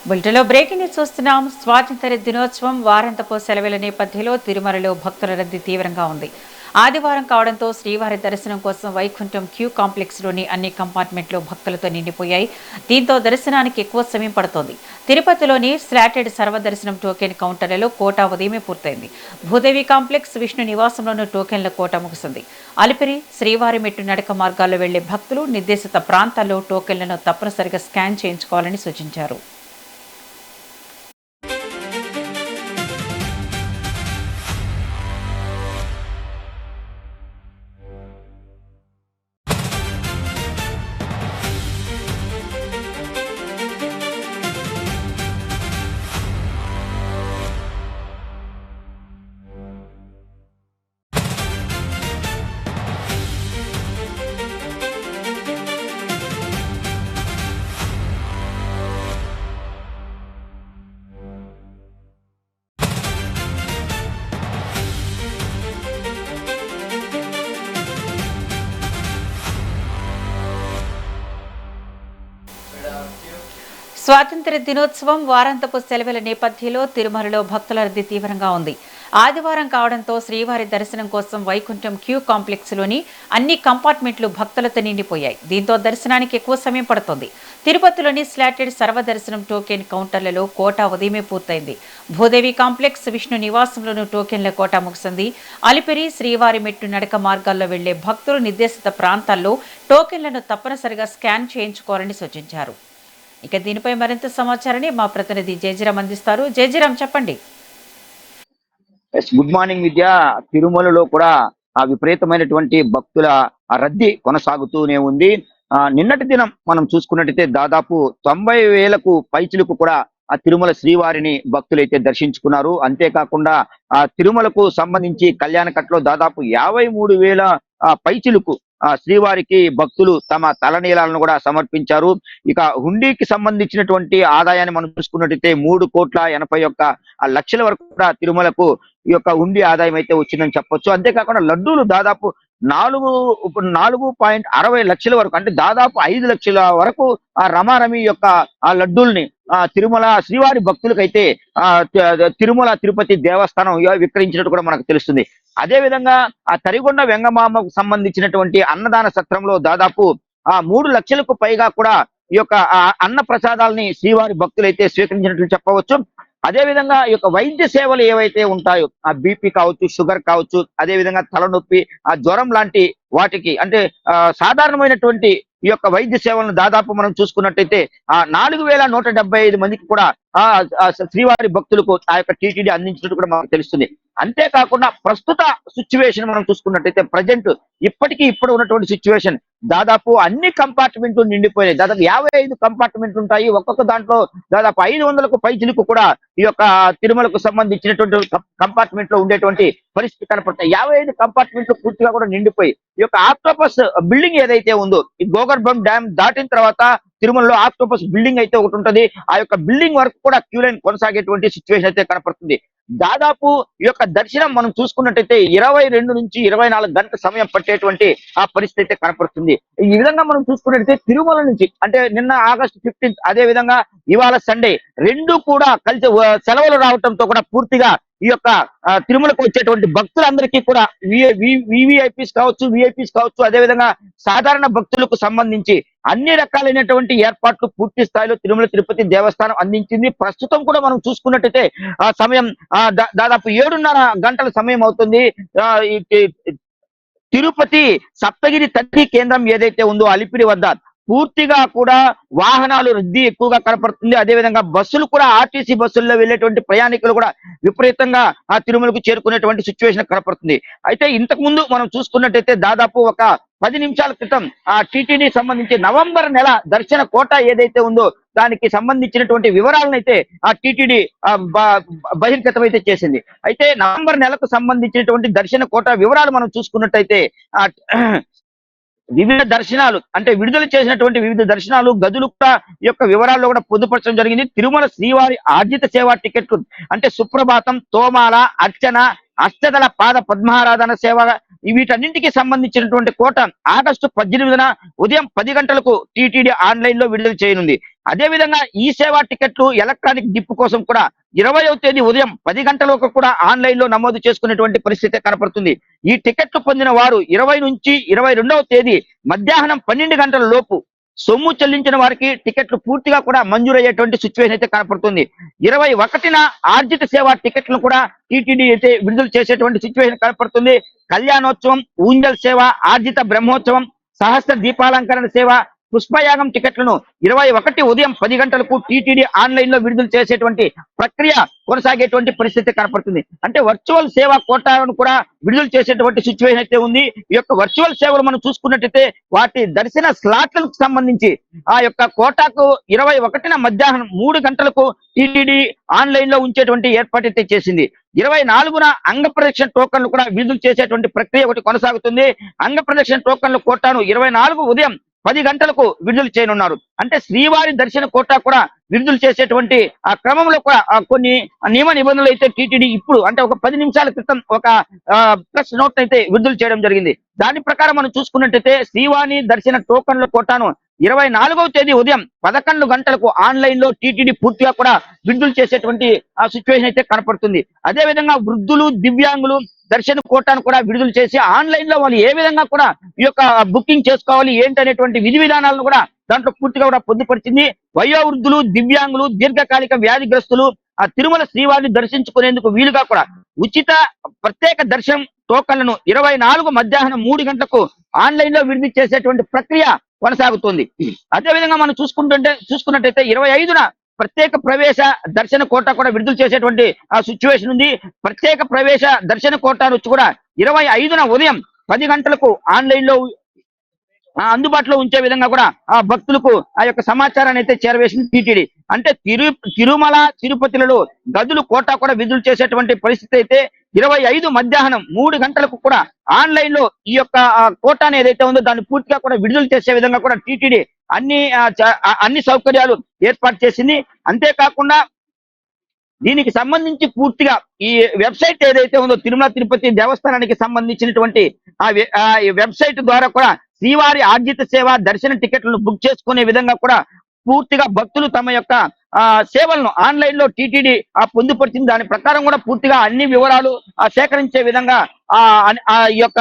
బులెటిన్లో breaking news చూస్తున్నాం. స్వాతంత్ర్య దినోత్సవం వారాంతపు సెలవుల నేపథ్యంలో తిరుమలలో భక్తుల రద్దీ తీవ్రంగా ఉంది. ఆదివారం కావడంతో శ్రీవారి దర్శనం కోసం వైకుంఠం క్యూ కాంప్లెక్స్లోని అన్ని కంపార్ట్మెంట్లు భక్తులతో నిండిపోయాయి. దీంతో దర్శనానికి ఎక్కువ సమయం పడుతోంది. తిరుపతిలోని స్లాటెడ్ సర్వదర్శనం టోకెన్ కౌంటర్లలో కోటా ఉదయమే పూర్తయింది. భూదేవి కాంప్లెక్స్, విష్ణు నివాసంలోనూ టోకెన్ల కోటా ముగిసింది. అలిపిరి, శ్రీవారి మెట్టు నడక మార్గాల్లో వెళ్లే భక్తులు నిర్దేశిత ప్రాంతాల్లో టోకెన్లను తప్పనిసరిగా స్కాన్ చేయించుకోవాలని సూచించారు. స్వాతంత్ర్య దినోత్సవం వారాంతపు సెలవుల నేపథ్యంలో తిరుమలలో భక్తుల రద్దీ తీవ్రంగా ఉంది. ఆదివారం కావడంతో శ్రీవారి దర్శనం కోసం వైకుంఠం క్యూ కాంప్లెక్స్లోని అన్ని కంపార్ట్మెంట్లు భక్తులతో నిండిపోయాయి. దీంతో దర్శనానికి ఎక్కువ సమయం పడుతోంది. తిరుపతిలోని స్లాటెడ్ సర్వదర్శనం టోకెన్ కౌంటర్లలో కోటా ఉదయమే పూర్తయింది. భూదేవి కాంప్లెక్స్, విష్ణు నివాసంలోనూ టోకెన్ల కోటా ముగిసింది. అలిపిరి, శ్రీవారి మెట్టు నడక మార్గాల్లో వెళ్లే భక్తులు నిర్దేశిత ప్రాంతాల్లో టోకెన్లను తప్పనిసరిగా స్కాన్ చేయించుకోవాలని సూచించారు. ఇక దీనిపై మరింత సమాచారాన్ని మా ప్రతినిధి జయజీరామ్ అందిస్తారు. జయజీరామ్, చెప్పండి. గుడ్ మార్నింగ్ విద్య. తిరుమలలో కూడా విపరీతమైనటువంటి భక్తుల రద్దీ కొనసాగుతూనే ఉంది. నిన్నటి దినం మనం చూసుకున్నట్టయితే దాదాపు 90,000కు పైచిలకు కూడా ఆ తిరుమల శ్రీవారిని భక్తులైతే దర్శించుకున్నారు. అంతేకాకుండా ఆ తిరుమలకు సంబంధించి కళ్యాణకట్లో దాదాపు 53,000 పైచిలకు శ్రీవారికి భక్తులు తమ తలనీలాలను కూడా సమర్పించారు. ఇక హుండీకి సంబంధించినటువంటి ఆదాయాన్ని మనం చూసుకున్నట్టయితే 3,81,00,000 వరకు కూడా తిరుమలకు ఈ యొక్క హుండీ ఆదాయం అయితే వచ్చిందని చెప్పొచ్చు. అంతేకాకుండా లడ్డూలు దాదాపు 4.60 లక్షల వరకు, అంటే దాదాపు 5 లక్షల వరకు ఆ రమారమి యొక్క ఆ లడ్డూల్ని తిరుమల శ్రీవారి భక్తులకైతే తిరుమల తిరుపతి దేవస్థానం విక్రయించినట్టు కూడా మనకు తెలుస్తుంది. అదే విధంగా ఆ తరిగొండ వెంగమామకు సంబంధించినటువంటి అన్నదాన సత్రంలో దాదాపు 3 లక్షలకు పైగా కూడా ఈ యొక్క అన్న ప్రసాదాలని శ్రీవారి భక్తులైతే స్వీకరించినట్లు చెప్పవచ్చు. అదే విధంగా ఈ యొక్క వైద్య సేవలు ఏవైతే ఉంటాయో, ఆ బీపీ కావచ్చు, షుగర్ కావచ్చు, అదే విధంగా తలనొప్పి, ఆ జ్వరం లాంటి వాటికి, అంటే సాధారణమైనటువంటి ఈ యొక్క వైద్య సేవలను దాదాపు మనం చూసుకున్నట్టయితే 4,175 మందికి కూడా శ్రీవారి భక్తులకు ఆ యొక్క టీటీడీ అందించినట్టు కూడా మనకు తెలుస్తుంది. అంతేకాకుండా ప్రస్తుత సిచ్యువేషన్ మనం చూసుకున్నట్టయితే ప్రజెంట్ ఇప్పుడు ఉన్నటువంటి సిచ్యువేషన్ దాదాపు అన్ని కంపార్ట్మెంట్లు నిండిపోయాయి. దాదాపు 55 కంపార్ట్మెంట్లు ఉంటాయి. ఒక్కొక్క దాంట్లో దాదాపు 500కు పైచిలకు కూడా ఈ యొక్క తిరుమలకు సంబంధించినటువంటి కంపార్ట్మెంట్ లో ఉండేటువంటి పరిస్థితి కనపడతాయి. 55 కంపార్ట్మెంట్లు పూర్తిగా కూడా నిండిపోయి ఈ యొక్క ఆక్టోపస్ బిల్డింగ్ ఏదైతే ఉందో, ఈ గోగర్భం డ్యామ్ దాటిన తర్వాత తిరుమలలో ఆక్టోపస్ బిల్డింగ్ అయితే ఒకటి ఉంటుంది. ఆ యొక్క బిల్డింగ్ వరకు కూడా క్యూ లైన్ కొనసాగేటువంటి సిచ్యువేషన్ అయితే కనపడుతుంది. దాదాపు ఈ యొక్క దర్శనం మనం చూసుకున్నట్టయితే 22 నుంచి 24 గంటల సమయం పట్టేటువంటి ఆ పరిస్థితి అయితే కనపడుతుంది. ఈ విధంగా మనం చూసుకున్నట్టయితే తిరుమల నుంచి, అంటే నిన్న August 15th, అదే విధంగా ఇవాళ సండే, రెండు కూడా కలిసి సెలవులు రావడంతో కూడా పూర్తిగా ఈ యొక్క తిరుమలకు వచ్చేటువంటి భక్తులందరికీ కూడా వివిఐపీస్ కావచ్చు, అదే విధంగా సాధారణ భక్తులకు సంబంధించి అన్ని రకాలైనటువంటి ఏర్పాట్లు పూర్తి స్థాయిలో తిరుమల తిరుపతి దేవస్థానం అందించింది. ప్రస్తుతం కూడా మనం చూసుకున్నట్టయితే సమయం దాదాపు 7:30 గంటల సమయం అవుతుంది. తిరుపతి సప్తగిరి తనిఖీ కేంద్రం ఏదైతే ఉందో అలిపిరి వద్ద పూర్తిగా కూడా వాహనాలు రద్దీ ఎక్కువగా కనపడుతుంది. అదేవిధంగా బస్సులు కూడా, ఆర్టీసీ బస్సుల్లో వెళ్ళేటువంటి ప్రయాణికులు కూడా విపరీతంగా ఆ తిరుమలకు చేరుకునేటువంటి సిచ్యువేషన్ కనపడుతుంది. అయితే ఇంతకు ముందు మనం చూసుకున్నట్టయితే దాదాపు ఒక 10 నిమిషాల క్రితం ఆ టీటీడీ సంబంధించి నవంబర్ నెల దర్శన కోట ఏదైతే ఉందో దానికి సంబంధించినటువంటి వివరాలను అయితే ఆ టీటీడీ బహిర్గతం అయితే చేసింది. అయితే నవంబర్ నెలకు సంబంధించినటువంటి దర్శన కోట వివరాలు మనం చూసుకున్నట్టయితే వివిధ దర్శనాలు, అంటే విడుదల చేసినటువంటి వివిధ దర్శనాలు గదులు కూడా ఈ యొక్క వివరాల్లో కూడా పొందుపరచడం జరిగింది. తిరుమల శ్రీవారి ఆర్జిత సేవా టికెట్లు, అంటే సుప్రభాతం, తోమాల, అర్చన, అష్టదళ పాద పద్మారాధన సేవ, వీటన్నింటికి సంబంధించినటువంటి కోట ఆగస్టు 18న ఉదయం 10 గంటలకు టీటీడీ ఆన్లైన్ లో విడుదల చేయనుంది. అదేవిధంగా ఈ సేవా టికెట్లు ఎలక్ట్రానిక్ డిప్ కోసం కూడా 20వ తేదీ ఉదయం 10 గంటలకు కూడా ఆన్లైన్ లో నమోదు చేసుకునేటువంటి పరిస్థితి కనపడుతుంది. ఈ టికెట్లు పొందిన వారు 20 నుంచి 22వ తేదీ మధ్యాహ్నం 12 గంటల లోపు సొమ్ము చెల్లించిన వారికి టికెట్లు పూర్తిగా కూడా మంజూరయ్యేటువంటి సిచ్యువేషన్ అయితే కనపడుతుంది. 21న ఆర్జిత సేవా టికెట్లను కూడా టీటీడీ అయితే విడుదల చేసేటువంటి సిచ్యువేషన్ కనపడుతుంది. కళ్యాణోత్సవం, ఊంజల్ సేవ, ఆర్జిత బ్రహ్మోత్సవం, సహస్ర దీపాలంకరణ సేవ, పుష్పయాగం టికెట్లను 21 ఉదయం 10 గంటలకు టీటీడీ ఆన్లైన్ లో విడుదల చేసేటువంటి ప్రక్రియ కొనసాగేటువంటి పరిస్థితి కనపడుతుంది. అంటే వర్చువల్ సేవా కోటాను కూడా విడుదల చేసేటువంటి సిచ్యువేషన్ అయితే ఉంది. ఈ యొక్క వర్చువల్ సేవలు మనం చూసుకున్నట్టయితే వాటి దర్శన స్లాట్లకు సంబంధించి ఆ యొక్క కోటాకు 21న మధ్యాహ్నం 3 గంటలకు టీటీడీ ఆన్లైన్ లో ఉంచేటువంటి ఏర్పాటు అయితే చేసింది. 24న అంగ ప్రదక్షిణ టోకన్లు కూడా విడుదల చేసేటువంటి ప్రక్రియ ఒకటి కొనసాగుతుంది. అంగ ప్రదక్షిణ టోకన్ల కోటాను 24 ఉదయం 10 గంటలకు విడుదల చేయనున్నారు. అంటే శ్రీవారి దర్శన కోటా కూడా విడుదల చేసేటువంటి ఆ క్రమంలో కూడా కొన్ని నియమ నిబంధనలు అయితే టీటీడీ ఇప్పుడు అంటే ఒక 10 నిమిషాల క్రితం ఒక ప్రెస్ నోట్ అయితే విడుదల చేయడం జరిగింది. దాని ప్రకారం మనం చూసుకున్నట్టయితే శ్రీవారి దర్శన టోకన్ల కోటాను 24వ తేదీ ఉదయం 11 గంటలకు ఆన్లైన్ లో టీటీడీ పూర్తిగా కూడా విడుదల చేసేటువంటి ఆ సిచ్యువేషన్ అయితే కనపడుతుంది. అదే విధంగా వృద్ధులు, దివ్యాంగులు దర్శన కోటాను కూడా విడుదల చేసి ఆన్లైన్ లో వాళ్ళు ఏ విధంగా కూడా ఈ యొక్క బుకింగ్ చేసుకోవాలి ఏంటనేటువంటి విధి విధానాలను కూడా దాంట్లో పూర్తిగా కూడా పొందుపరిచింది. వయోవృద్ధులు, దివ్యాంగులు, దీర్ఘకాలిక వ్యాధిగ్రస్తులు ఆ తిరుమల శ్రీవారిని దర్శించుకునేందుకు వీలుగా కూడా ఉచిత ప్రత్యేక దర్శనం టోకన్లను 24 మధ్యాహ్నం 3 గంటలకు ఆన్లైన్ లో విడుదల చేసేటువంటి ప్రక్రియ కొనసాగుతుంది. అదేవిధంగా మనం చూసుకున్నట్టయితే 25న ప్రత్యేక ప్రవేశ దర్శన కోటా కూడా విడుదల చేసేటువంటి ఆ సిచ్యువేషన్ ఉంది. ప్రత్యేక ప్రవేశ దర్శన కోటా నుంచి కూడా 25న ఉదయం 10 గంటలకు ఆన్లైన్ లో అందుబాటులో ఉంచే విధంగా కూడా ఆ భక్తులకు ఆ యొక్క సమాచారాన్ని అయితే చేరవేసింది టీటీడీ. అంటే తిరుమల తిరుపతిలలో గదులు కోటా కూడా విడుదల చేసేటువంటి పరిస్థితి అయితే 25 మధ్యాహ్నం 3 గంటలకు కూడా ఆన్లైన్ లో ఈ యొక్క కోటాను ఏదైతే ఉందో దాన్ని పూర్తిగా కూడా విడుదల చేసే విధంగా కూడా టీటీడీ అన్ని సౌకర్యాలు ఏర్పాటు చేసింది. అంతేకాకుండా దీనికి సంబంధించి పూర్తిగా ఈ వెబ్సైట్ ఏదైతే ఉందో తిరుమల తిరుపతి దేవస్థానానికి సంబంధించినటువంటి ఆ వెబ్సైట్ ద్వారా కూడా శ్రీవారి ఆర్జిత సేవ దర్శన టికెట్లను బుక్ చేసుకునే విధంగా కూడా పూర్తిగా భక్తులు తమ యొక్క సేవలను ఆన్లైన్ లో టీటీడీ పొందుపరిచింది. దాని ప్రకారం కూడా పూర్తిగా అన్ని వివరాలు సేకరించే విధంగా ఈ యొక్క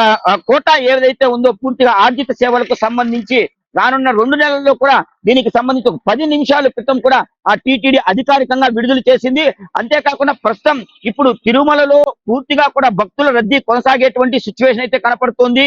కోటా ఏదైతే ఉందో పూర్తిగా ఆర్జిత సేవలకు సంబంధించి రానున్న 2 నెలల్లో కూడా దీనికి సంబంధించి 10 నిమిషాల క్రితం కూడా ఆ టీటీడీ అధికారికంగా విడుదల చేసింది. అంతేకాకుండా ప్రస్తుతం ఇప్పుడు తిరుమలలో పూర్తిగా కూడా భక్తుల రద్దీ కొనసాగేటువంటి సిచ్యువేషన్ అయితే కనపడుతుంది.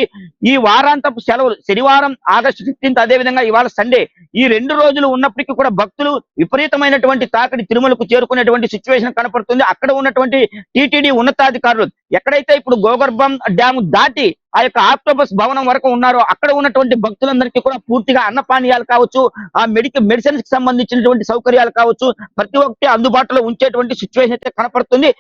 ఈ వారాంతపు సెలవులు శనివారం ఆగస్టు 15 అదేవిధంగా ఇవాళ సండే ఈ 2 రోజులు ఉన్నప్పటికీ కూడా భక్తులు విపరీతమైనటువంటి తాకిడి తిరుమలకు చేరుకునేటువంటి సిచ్యువేషన్ కనపడుతుంది. అక్కడ ఉన్నటువంటి టీటీడీ ఉన్నతాధికారులు ఎక్కడైతే ఇప్పుడు గోగర్భం డ్యాము దాటి ఆ యొక్క ఆక్టోపస్ భవనం వరకు ఉన్నారో అక్కడ ఉన్నటువంటి భక్తులందరికీ కూడా పూర్తిగా అన్నపానీయాలు కావచ్చు, ఆ మెడిసిన్స్ కి సంబంధించినటువంటి సౌకర్యాలు కావచ్చు ప్రతి ఒక్కటి అందుబాటులో ఉంచేటువంటి సిచ్యువేషన్ అయితే కనపడుతుంది.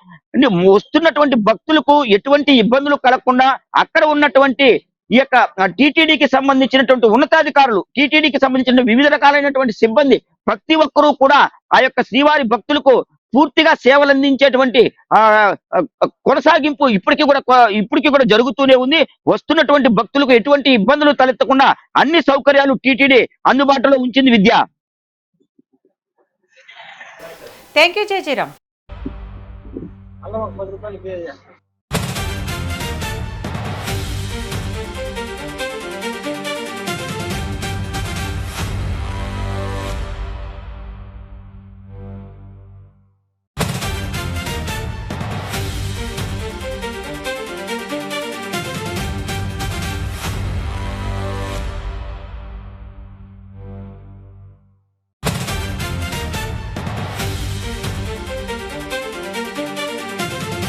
వస్తున్నటువంటి భక్తులకు ఎటువంటి ఇబ్బందులు కలగకుండా అక్కడ ఉన్నటువంటి ఈ యొక్క టీటీడీకి సంబంధించినటువంటి ఉన్నతాధికారులు, టీటీడీకి సంబంధించిన వివిధ రకాలైనటువంటి సిబ్బంది ప్రతి ఒక్కరూ కూడా ఆ యొక్క శ్రీవారి భక్తులకు పూర్తిగా సేవలు అందించేటువంటి కొనసాగింపు ఇప్పటికీ కూడా జరుగుతూనే ఉంది. వస్తున్నటువంటి భక్తులకు ఎటువంటి ఇబ్బందులు తలెత్తకుండా అన్ని సౌకర్యాలు టీటీడీ అందుబాటులో ఉంచింది. విద్య. Thank you జయజీరామ్.